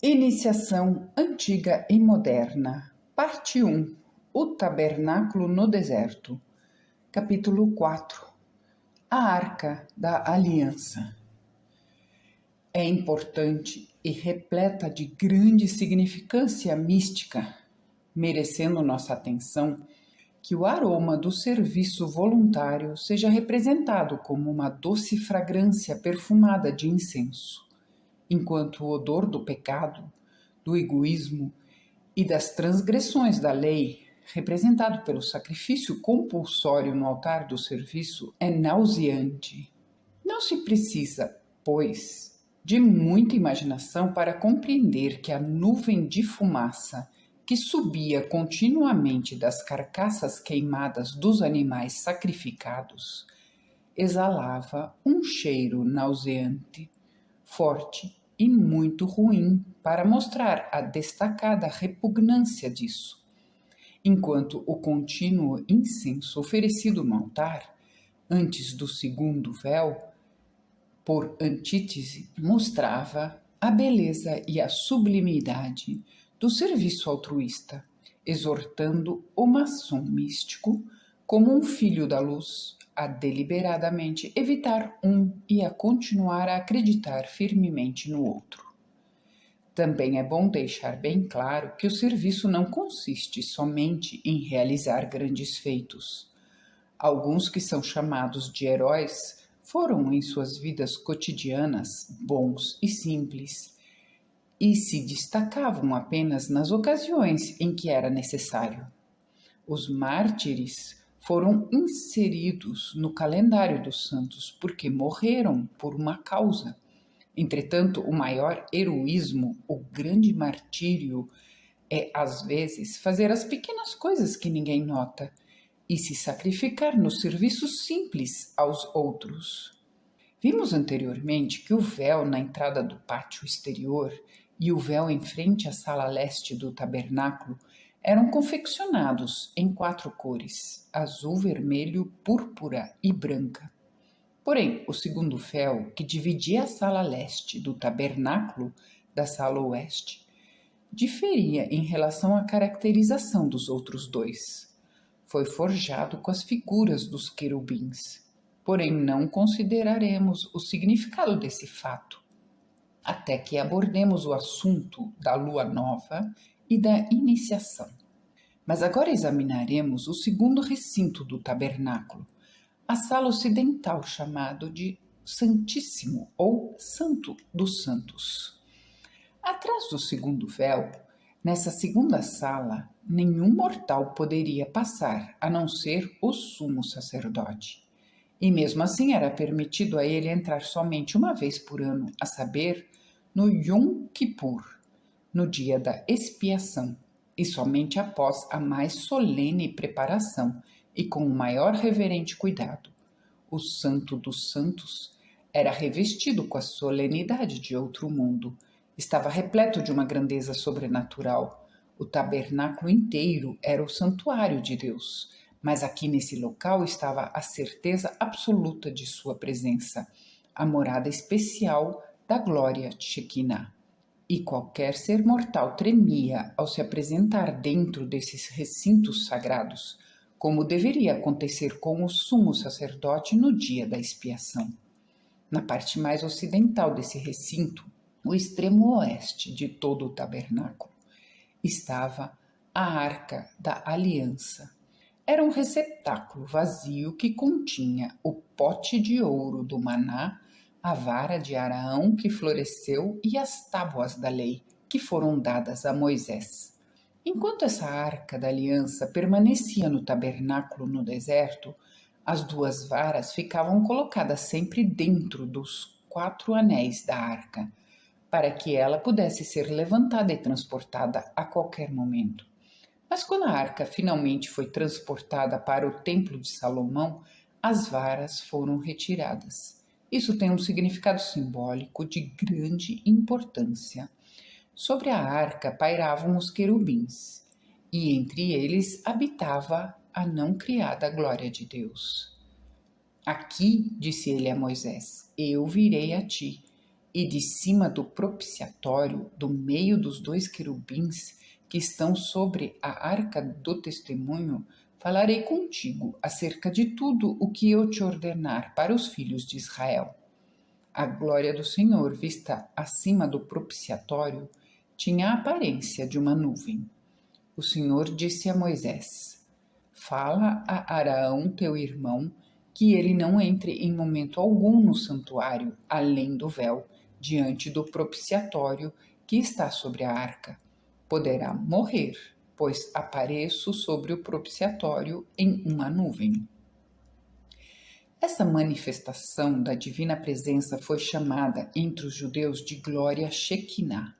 Iniciação Antiga e Moderna, Parte 1. O Tabernáculo no Deserto. Capítulo 4. A Arca da Aliança. É importante e repleta de grande significância mística, merecendo nossa atenção, que o aroma do serviço voluntário seja representado como uma doce fragrância perfumada de incenso, enquanto o odor do pecado, do egoísmo e das transgressões da lei, representado pelo sacrifício compulsório no altar do serviço, é nauseante. Não se precisa, pois, de muita imaginação para compreender que a nuvem de fumaça que subia continuamente das carcaças queimadas dos animais sacrificados exalava um cheiro nauseante, forte e muito ruim para mostrar a destacada repugnância disso, enquanto o contínuo incenso oferecido no altar, antes do segundo véu, por antítese, mostrava a beleza e a sublimidade do serviço altruísta, exortando o maçom místico, como um filho da luz, a deliberadamente evitar um e a continuar a acreditar firmemente no outro. Também é bom deixar bem claro que o serviço não consiste somente em realizar grandes feitos. Alguns que são chamados de heróis foram em suas vidas cotidianas bons e simples, e se destacavam apenas nas ocasiões em que era necessário. Os mártires foram inseridos no calendário dos santos porque morreram por uma causa. Entretanto, o maior heroísmo, o grande martírio, é, às vezes, fazer as pequenas coisas que ninguém nota e se sacrificar no serviço simples aos outros. Vimos anteriormente que o véu na entrada do pátio exterior e o véu em frente à sala leste do tabernáculo eram confeccionados em 4 cores: azul, vermelho, púrpura e branca. Porém, o segundo véu, que dividia a sala leste do tabernáculo da sala oeste, diferia em relação à caracterização dos outros 2. Foi forjado com as figuras dos querubins. Porém, não consideraremos o significado desse fato, até que abordemos o assunto da lua nova e da iniciação. Mas agora examinaremos o segundo recinto do tabernáculo, a sala ocidental, chamado de Santíssimo ou Santo dos Santos. Atrás do segundo véu, nessa segunda sala, nenhum mortal poderia passar, a não ser o sumo sacerdote. E mesmo assim era permitido a ele entrar somente uma vez por ano, a saber, no Yom Kippur, no dia da expiação, e somente após a mais solene preparação e com o maior reverente cuidado. O Santo dos Santos era revestido com a solenidade de outro mundo. Estava repleto de uma grandeza sobrenatural. O tabernáculo inteiro era o santuário de Deus, mas aqui nesse local estava a certeza absoluta de sua presença, a morada especial da glória de Shekinah. E qualquer ser mortal tremia ao se apresentar dentro desses recintos sagrados, como deveria acontecer com o sumo sacerdote no dia da expiação. Na parte mais ocidental desse recinto, o extremo oeste de todo o tabernáculo, estava a Arca da Aliança. Era um receptáculo vazio que continha o pote de ouro do maná, a vara de Araão que floresceu e as tábuas da lei que foram dadas a Moisés. Enquanto essa Arca da Aliança permanecia no tabernáculo no deserto, as 2 varas ficavam colocadas sempre dentro dos 4 anéis da arca, para que ela pudesse ser levantada e transportada a qualquer momento. Mas quando a arca finalmente foi transportada para o templo de Salomão, as varas foram retiradas. Isso tem um significado simbólico de grande importância. Sobre a arca pairavam os querubins, e entre eles habitava a não criada glória de Deus. Aqui, disse ele a Moisés, eu virei a ti, E de cima do propiciatório, do meio dos 2 querubins que estão sobre a arca do testemunho, falarei contigo acerca de tudo o que eu te ordenar para os filhos de Israel. A glória do Senhor, vista acima do propiciatório, tinha a aparência de uma nuvem. O Senhor disse a Moisés: Fala a Araão, teu irmão, que ele não entre em momento algum no santuário, além do véu, diante do propiciatório que está sobre a arca. Poderá morrer, pois apareço sobre o propiciatório em uma nuvem. Essa manifestação da divina presença foi chamada entre os judeus de glória Shekinah.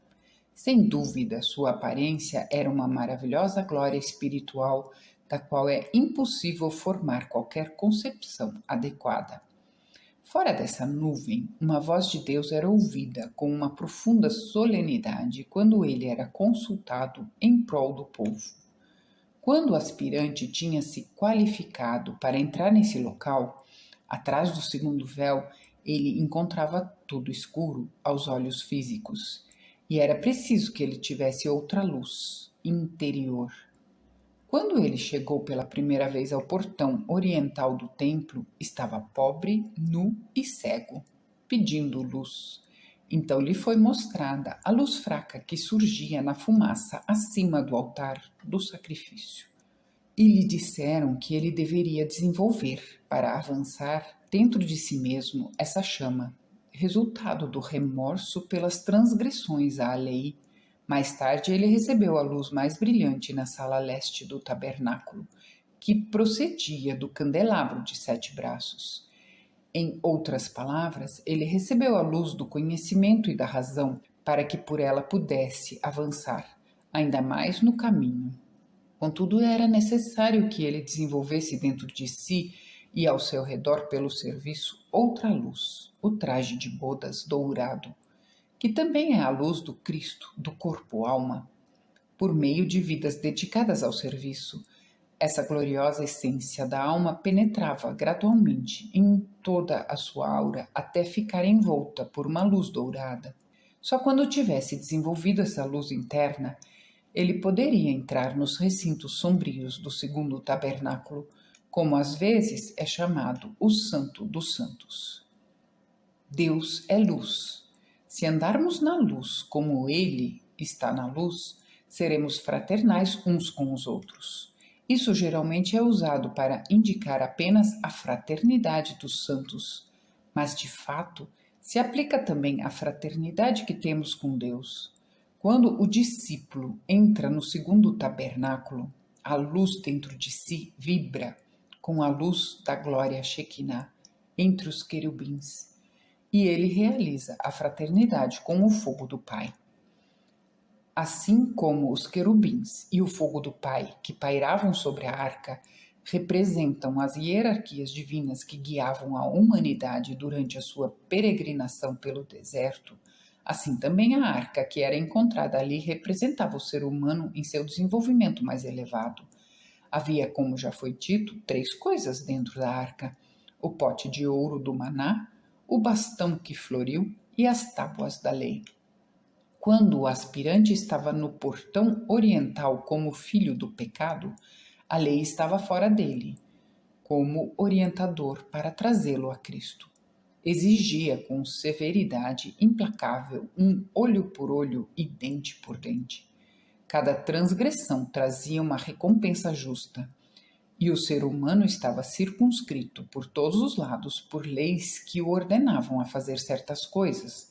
Sem dúvida, sua aparência era uma maravilhosa glória espiritual da qual é impossível formar qualquer concepção adequada. Fora dessa nuvem, uma voz de Deus era ouvida com uma profunda solenidade quando ele era consultado em prol do povo. Quando o aspirante tinha se qualificado para entrar nesse local, atrás do segundo véu, ele encontrava tudo escuro aos olhos físicos. E era preciso que ele tivesse outra luz interior. Quando ele chegou pela primeira vez ao portão oriental do templo, estava pobre, nu e cego, pedindo luz. Então lhe foi mostrada a luz fraca que surgia na fumaça acima do altar do sacrifício. E lhe disseram que ele deveria desenvolver, para avançar dentro de si mesmo, essa chama, resultado do remorso pelas transgressões à lei. Mais tarde ele recebeu a luz mais brilhante na sala leste do tabernáculo, que procedia do candelabro de 7 braços. Em outras palavras, ele recebeu a luz do conhecimento e da razão para que por ela pudesse avançar, ainda mais no caminho. Contudo, era necessário que ele desenvolvesse dentro de si e ao seu redor pelo serviço outra luz, o traje de bodas dourado, que também é a luz do Cristo, do corpo-alma. Por meio de vidas dedicadas ao serviço, essa gloriosa essência da alma penetrava gradualmente em toda a sua aura até ficar envolta por uma luz dourada. Só quando tivesse desenvolvido essa luz interna, ele poderia entrar nos recintos sombrios do segundo tabernáculo, como às vezes é chamado o Santo dos Santos. Deus é luz. Se andarmos na luz como Ele está na luz, seremos fraternais uns com os outros. Isso geralmente é usado para indicar apenas a fraternidade dos santos, mas de fato se aplica também à fraternidade que temos com Deus. Quando o discípulo entra no segundo tabernáculo, a luz dentro de si vibra com a luz da glória Shekinah entre os querubins, e ele realiza a fraternidade com o fogo do Pai. Assim como os querubins e o fogo do Pai que pairavam sobre a arca representam as hierarquias divinas que guiavam a humanidade durante a sua peregrinação pelo deserto, assim também a arca que era encontrada ali representava o ser humano em seu desenvolvimento mais elevado. Havia, como já foi dito, 3 coisas dentro da arca: o pote de ouro do maná, o bastão que floriu e as tábuas da lei. Quando o aspirante estava no portão oriental como filho do pecado, a lei estava fora dele, como orientador para trazê-lo a Cristo. Exigia com severidade implacável um olho por olho e dente por dente. Cada transgressão trazia uma recompensa justa, e o ser humano estava circunscrito por todos os lados por leis que o ordenavam a fazer certas coisas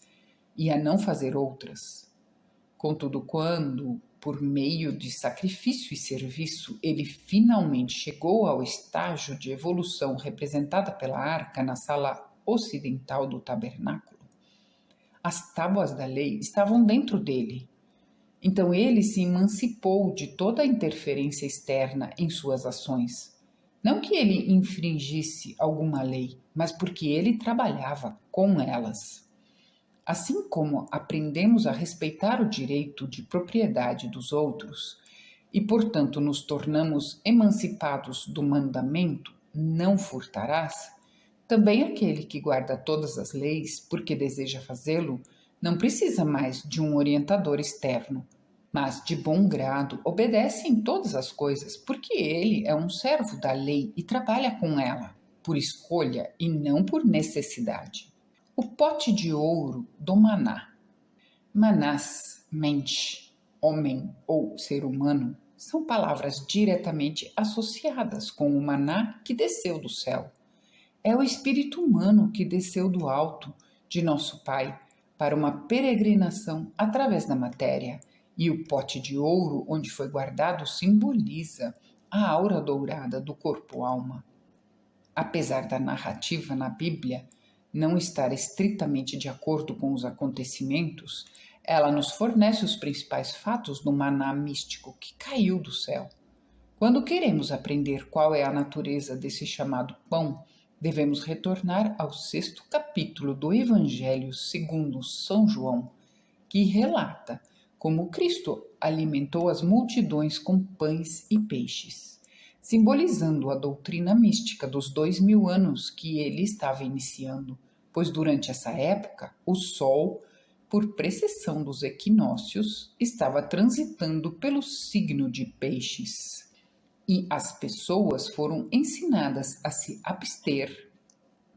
e a não fazer outras. Contudo, quando, por meio de sacrifício e serviço, ele finalmente chegou ao estágio de evolução representada pela arca na sala ocidental do tabernáculo, as tábuas da lei estavam dentro dele. Então ele se emancipou de toda a interferência externa em suas ações. Não que ele infringisse alguma lei, mas porque ele trabalhava com elas. Assim como aprendemos a respeitar o direito de propriedade dos outros e, portanto, nos tornamos emancipados do mandamento não furtarás, também aquele que guarda todas as leis porque deseja fazê-lo Não precisa mais de um orientador externo, mas de bom grado obedece em todas as coisas, porque ele é um servo da lei e trabalha com ela, por escolha e não por necessidade. O pote de ouro do maná. Manás, mente, homem ou ser humano, são palavras diretamente associadas com o maná que desceu do céu. É o espírito humano que desceu do alto de nosso Pai para uma peregrinação através da matéria, e o pote de ouro onde foi guardado simboliza a aura dourada do corpo-alma. Apesar da narrativa na Bíblia não estar estritamente de acordo com os acontecimentos, ela nos fornece os principais fatos do maná místico que caiu do céu. Quando queremos aprender qual é a natureza desse chamado pão, devemos retornar ao 6º capítulo do Evangelho segundo São João, que relata como Cristo alimentou as multidões com pães e peixes, simbolizando a doutrina mística dos 2000 anos que ele estava iniciando, pois durante essa época o Sol, por precessão dos equinócios, estava transitando pelo signo de Peixes. E as pessoas foram ensinadas a se abster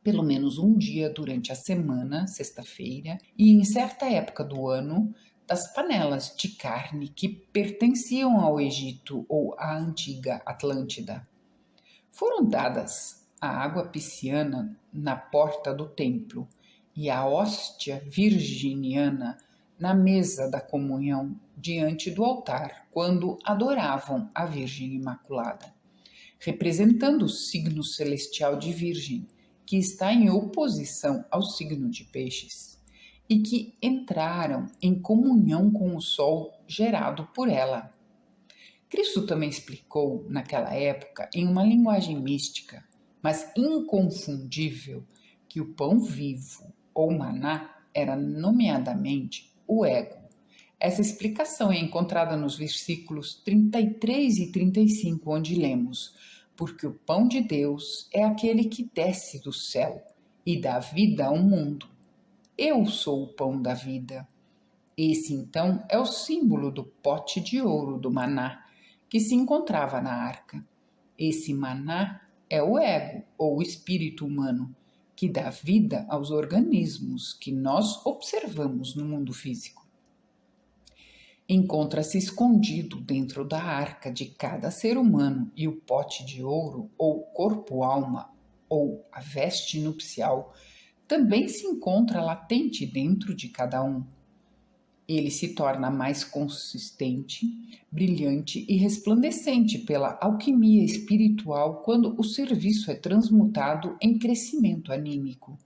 pelo menos um dia durante a semana, sexta-feira, e em certa época do ano, das panelas de carne que pertenciam ao Egito ou à antiga Atlântida. Foram dadas a água pisciana na porta do templo e a hóstia virginiana na mesa da comunhão diante do altar quando adoravam a Virgem Imaculada, representando o signo celestial de Virgem, que está em oposição ao signo de Peixes, e que entraram em comunhão com o Sol gerado por ela. Cristo também explicou, naquela época, em uma linguagem mística, mas inconfundível, que o pão vivo, ou maná, era nomeadamente o ego. Essa explicação é encontrada nos versículos 33 e 35, onde lemos: porque o pão de Deus é aquele que desce do céu e dá vida ao mundo. Eu sou o pão da vida. Esse, então, é o símbolo do pote de ouro do maná, que se encontrava na arca. Esse maná é o ego, ou o espírito humano, que dá vida aos organismos que nós observamos no mundo físico. Encontra-se escondido dentro da arca de cada ser humano, e o pote de ouro, ou corpo-alma, ou a veste nupcial, também se encontra latente dentro de cada um. Ele se torna mais consistente, brilhante e resplandecente pela alquimia espiritual quando o serviço é transmutado em crescimento anímico.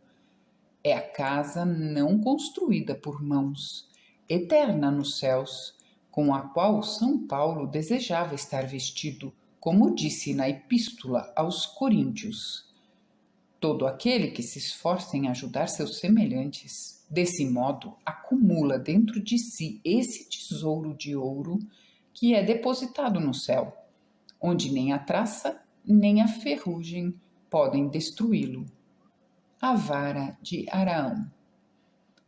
É a casa não construída por mãos, eterna nos céus, com a qual São Paulo desejava estar vestido, como disse na Epístola aos Coríntios. Todo aquele que se esforça em ajudar seus semelhantes, desse modo, acumula dentro de si esse tesouro de ouro que é depositado no céu, onde nem a traça nem a ferrugem podem destruí-lo. A vara de Araão.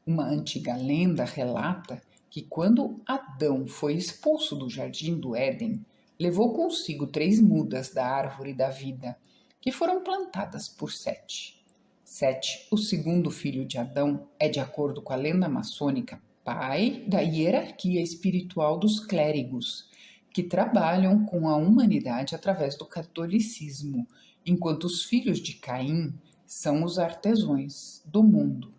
Uma antiga lenda relata que quando Adão foi expulso do jardim do Éden, levou consigo 3 mudas da árvore da vida, que foram plantadas por Sete. Sete, o segundo filho de Adão, é, de acordo com a lenda maçônica, pai da hierarquia espiritual dos clérigos, que trabalham com a humanidade através do catolicismo, enquanto os filhos de Caim são os artesãos do mundo.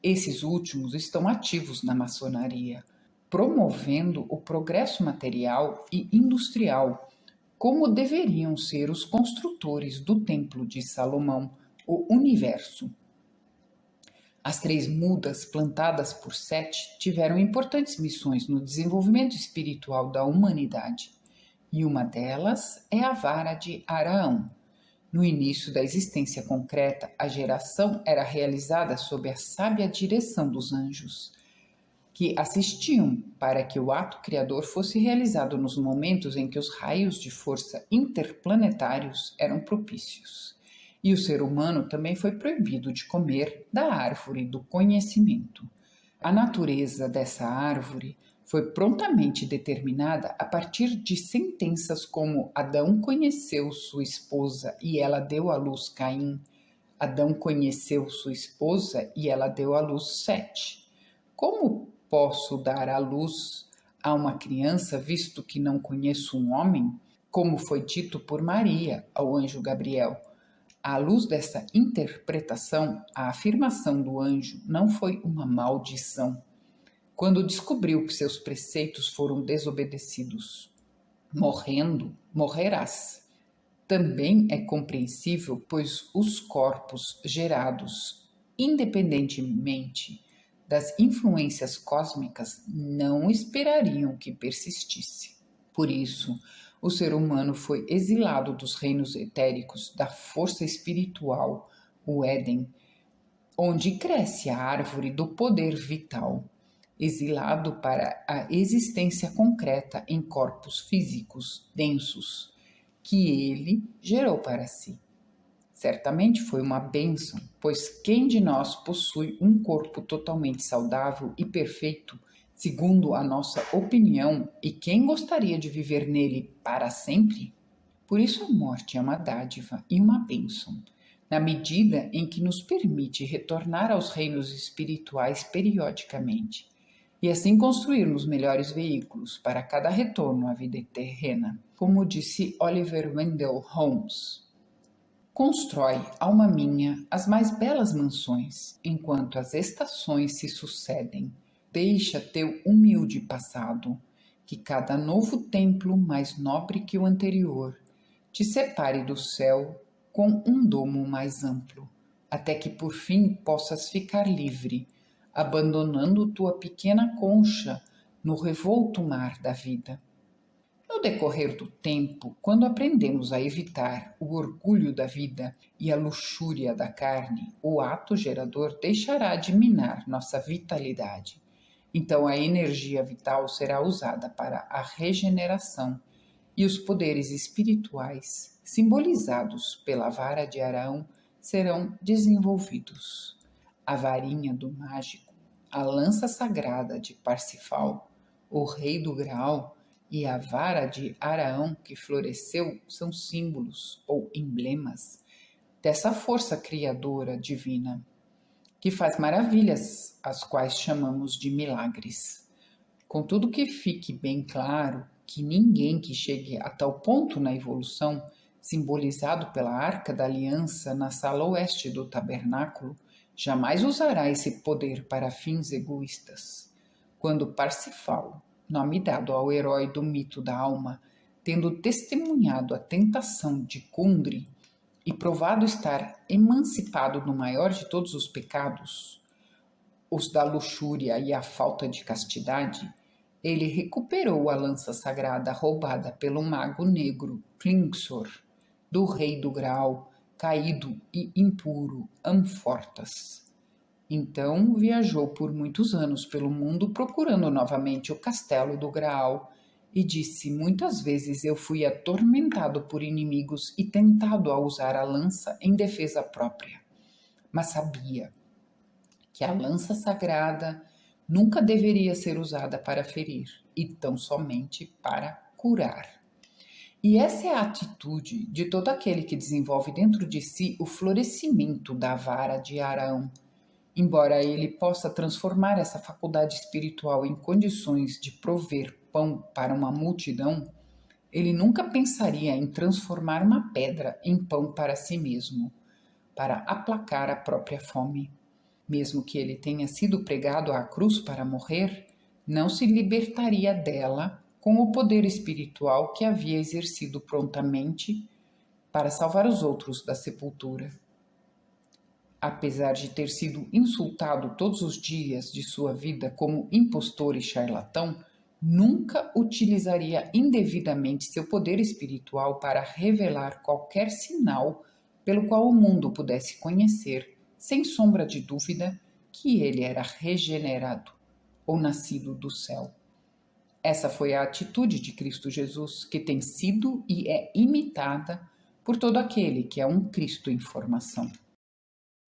Esses últimos estão ativos na maçonaria, promovendo o progresso material e industrial, como deveriam ser os construtores do Templo de Salomão, o universo. As 3 mudas plantadas por Sete tiveram importantes missões no desenvolvimento espiritual da humanidade, e uma delas é a vara de Araão. No início da existência concreta, a geração era realizada sob a sábia direção dos anjos, que assistiam para que o ato criador fosse realizado nos momentos em que os raios de força interplanetários eram propícios. E o ser humano também foi proibido de comer da árvore do conhecimento. A natureza dessa árvore foi prontamente determinada a partir de sentenças como Adão conheceu sua esposa e ela deu à luz Caim, Adão conheceu sua esposa e ela deu à luz Sete. Como posso dar à luz a uma criança, visto que não conheço um homem? Como foi dito por Maria ao anjo Gabriel. À luz dessa interpretação, a afirmação do anjo não foi uma maldição. Quando descobriu que seus preceitos foram desobedecidos, morrendo, morrerás. Também é compreensível, pois os corpos gerados independentemente das influências cósmicas não esperariam que persistisse. Por isso, o ser humano foi exilado dos reinos etéricos da força espiritual, o Éden, onde cresce a árvore do poder vital, exilado para a existência concreta em corpos físicos densos que ele gerou para si. Certamente foi uma bênção, pois quem de nós possui um corpo totalmente saudável e perfeito, segundo a nossa opinião, e quem gostaria de viver nele para sempre? Por isso a morte é uma dádiva e uma bênção, na medida em que nos permite retornar aos reinos espirituais periodicamente, e assim construirmos melhores veículos para cada retorno à vida terrena, como disse Oliver Wendell Holmes. Constrói, alma minha, as mais belas mansões, enquanto as estações se sucedem. Deixa teu humilde passado, que cada novo templo, mais nobre que o anterior, te separe do céu com um domo mais amplo, até que por fim possas ficar livre, abandonando tua pequena concha no revolto mar da vida. No decorrer do tempo, quando aprendemos a evitar o orgulho da vida e a luxúria da carne, o ato gerador deixará de minar nossa vitalidade. Então a energia vital será usada para a regeneração e os poderes espirituais, simbolizados pela vara de Arão, serão desenvolvidos. A varinha do mágico, a lança sagrada de Parsifal, o rei do Graal e a vara de Araão que floresceu são símbolos ou emblemas dessa força criadora divina, que faz maravilhas, as quais chamamos de milagres. Contudo, que fique bem claro que ninguém que chegue a tal ponto na evolução, simbolizado pela Arca da Aliança na sala oeste do tabernáculo, jamais usará esse poder para fins egoístas. Quando Parsifal, nome dado ao herói do mito da alma, tendo testemunhado a tentação de Kundry e provado estar emancipado do maior de todos os pecados, os da luxúria e a falta de castidade, ele recuperou a lança sagrada roubada pelo mago negro Klingsor, do rei do Graal, caído e impuro Amfortas. Então viajou por muitos anos pelo mundo procurando novamente o castelo do Graal e disse: muitas vezes eu fui atormentado por inimigos e tentado a usar a lança em defesa própria, mas sabia que a lança sagrada nunca deveria ser usada para ferir, e tão somente para curar. E essa é a atitude de todo aquele que desenvolve dentro de si o florescimento da vara de Arão. Embora ele possa transformar essa faculdade espiritual em condições de prover pão para uma multidão, ele nunca pensaria em transformar uma pedra em pão para si mesmo, para aplacar a própria fome. Mesmo que ele tenha sido pregado à cruz para morrer, não se libertaria dela com o poder espiritual que havia exercido prontamente para salvar os outros da sepultura. Apesar de ter sido insultado todos os dias de sua vida como impostor e charlatão, nunca utilizaria indevidamente seu poder espiritual para revelar qualquer sinal pelo qual o mundo pudesse conhecer, sem sombra de dúvida, que ele era regenerado ou nascido do céu. Essa foi a atitude de Cristo Jesus, que tem sido e é imitada por todo aquele que é um Cristo em formação.